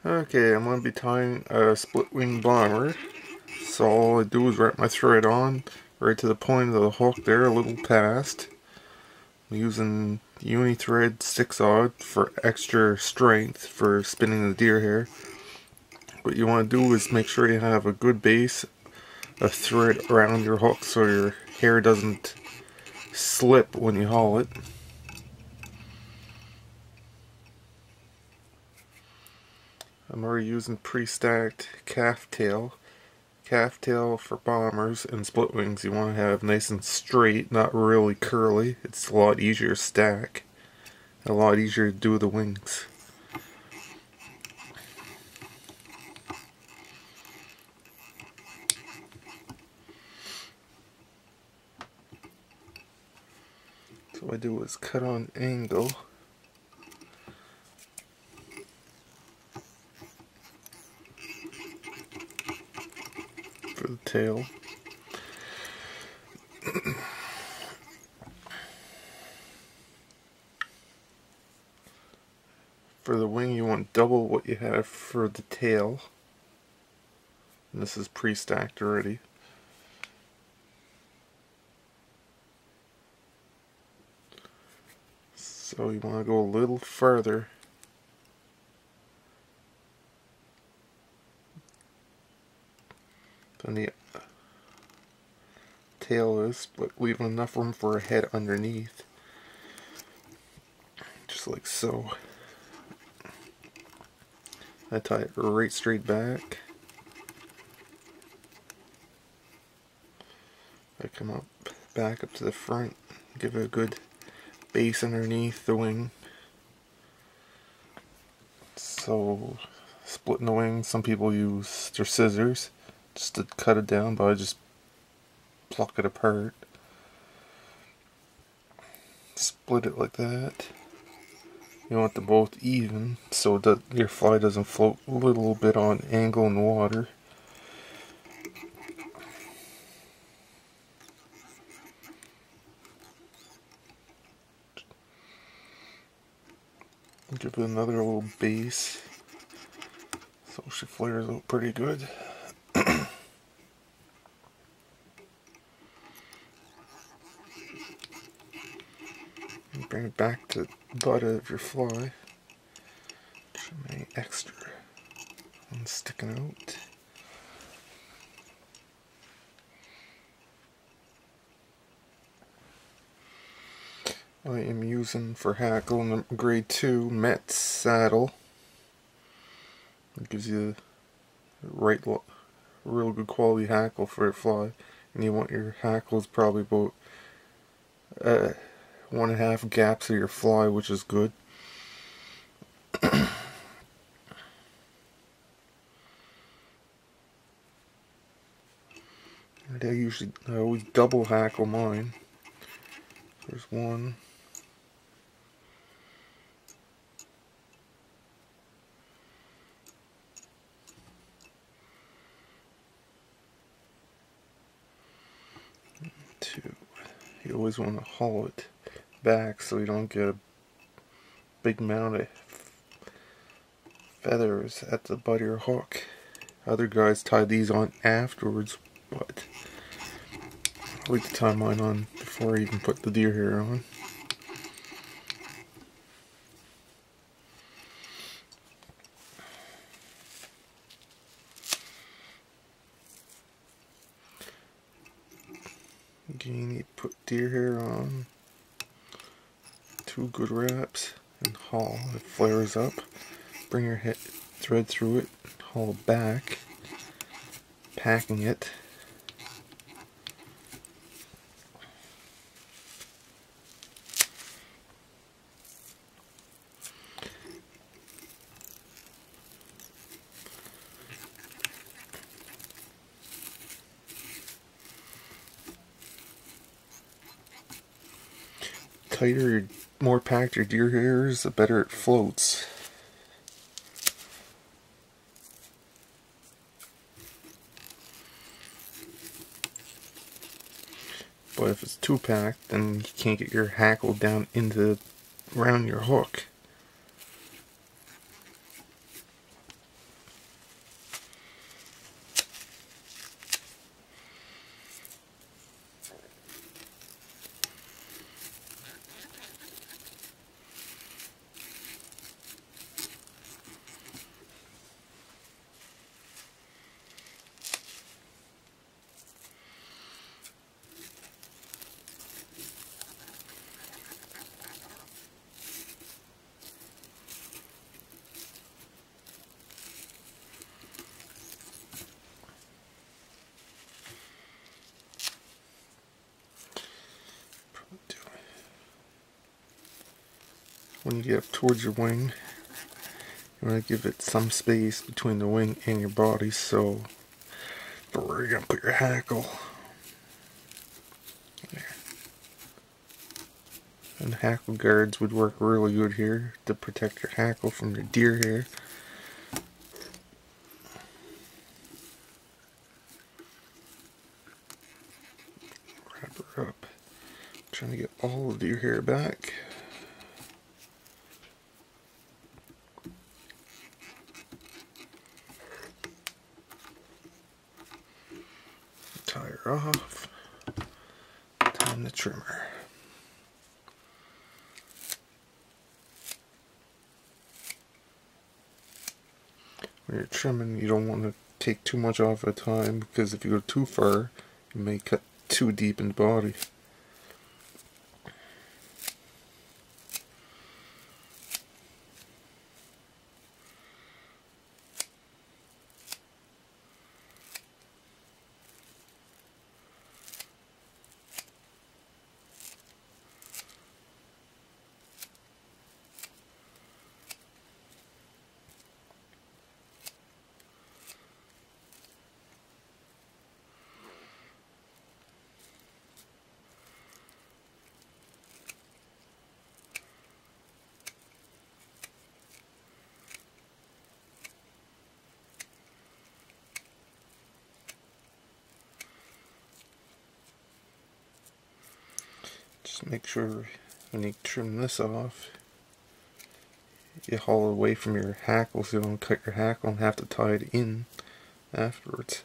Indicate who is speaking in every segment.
Speaker 1: Okay, I'm going to be tying a split wing bomber. So all I do is wrap my thread on right to the point of the hook there, a little past. I'm using Uni-Thread 6-aught for extra strength for spinning the deer hair. What you want to do is make sure you have a good base of thread around your hook so your hair doesn't slip when you haul it. I'm already using pre-stacked calf tail. Calf tail for bombers and split wings you want to have nice and straight, not really curly. It's a lot easier to stack, a lot easier to do the wings. So what I do is cut on angle. For the tail. For the wing you want double what you have for the tail. And this is pre-stacked already. So you want to go a little further than the tail is, but leaving enough room for a head underneath. Just like so. I tie it right straight back. I come up, back up to the front, give it a good base underneath the wing. So, splitting the wing, some people use their scissors just to cut it down, but I just pluck it apart. Split it like that. You want them both even so that your fly doesn't float a little bit on angle in the water. Give it another little base so she flares out pretty good. Bring it back to the butt of your fly. Show me extra one sticking out. I am using for hackle a grade 2 Metz saddle. It gives you real good quality hackle for your fly, and you want your hackles probably about 1.5 gaps of your fly, which is good. I always double hackle mine. There's one. Two. You always want to haul it back so you don't get a big amount of feathers at the butt of your hook. Other guys tie these on afterwards, but I like to tie mine on before I even put the deer hair on. Again, you need to put deer hair on. 2 good wraps and haul. It flares up. Bring your thread through it, haul back, packing it. Tighter, more packed your deer hair is, the better it floats. But if it's too packed, then you can't get your hackle down into around your hook. when you get up towards your wing, you want to give it some space between the wing and your body, so where you're going to put your hackle. There. And hackle guards would work really good here to protect your hackle from your deer hair. Wrap her up. Trying to get all of your hair back. Tie her off. Time to trim her. When you're trimming, you don't want to take too much off at a time, because if you go too far, you may cut too deep in the body. Just make sure when you trim this off, you haul it away from your hackle so you don't cut your hackle and have to tie it in afterwards.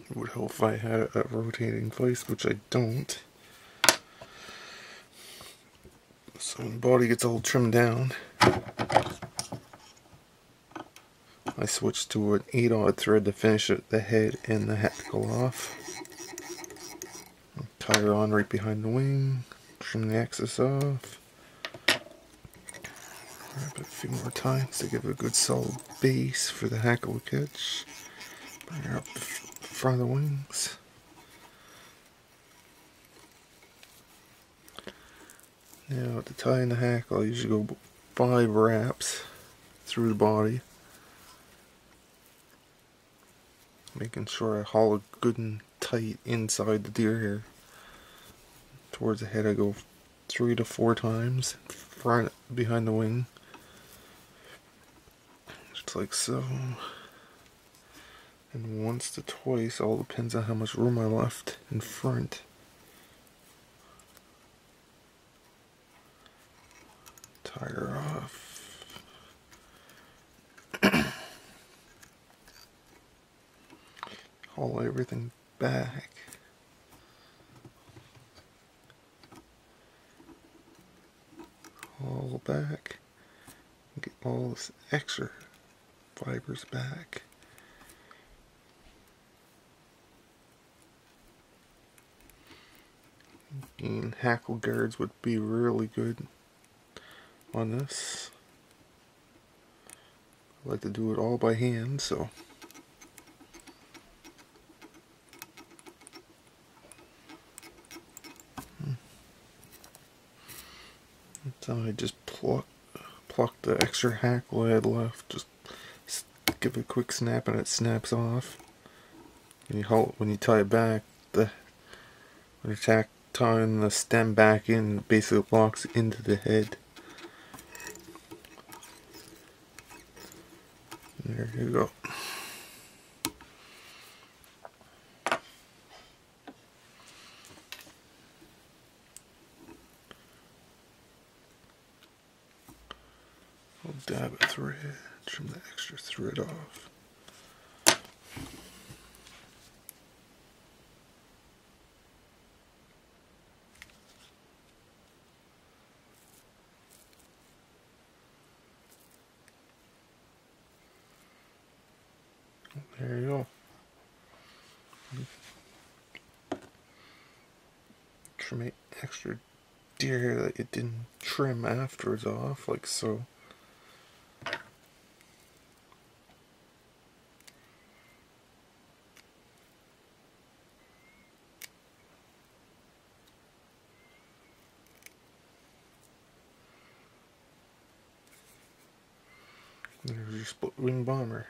Speaker 1: It would help if I had a rotating vise, which I don't. So when the body gets all trimmed down, I switch to an 8/0 thread to finish the head and the hackle off. Tie her on right behind the wing, trim the excess off. Wrap it a few more times to give it a good solid base for the hackle to catch. Bring her up the front of the wings. Now to tie in the hackle, I usually go 5 wraps through the body, making sure I haul it good and tight inside the deer hair. Towards the head I go 3 to 4 times, front behind the wing, just like so. And once to twice, all depends on how much room I left in front. Tie her off. Haul everything back. all back and get all this extra fibers back. And hackle guards would be really good on this. I like to do it all by hand, so so I just pluck the extra hackle I had left. Just give it a quick snap and it snaps off. And when you tie it back, when you're tying the stem back in, it basically locks into the head. There you go. I'll dab a thread, trim the extra thread off. There you go. Trim the extra deer hair that you didn't trim afterwards off, like so. There's your split wing bomber.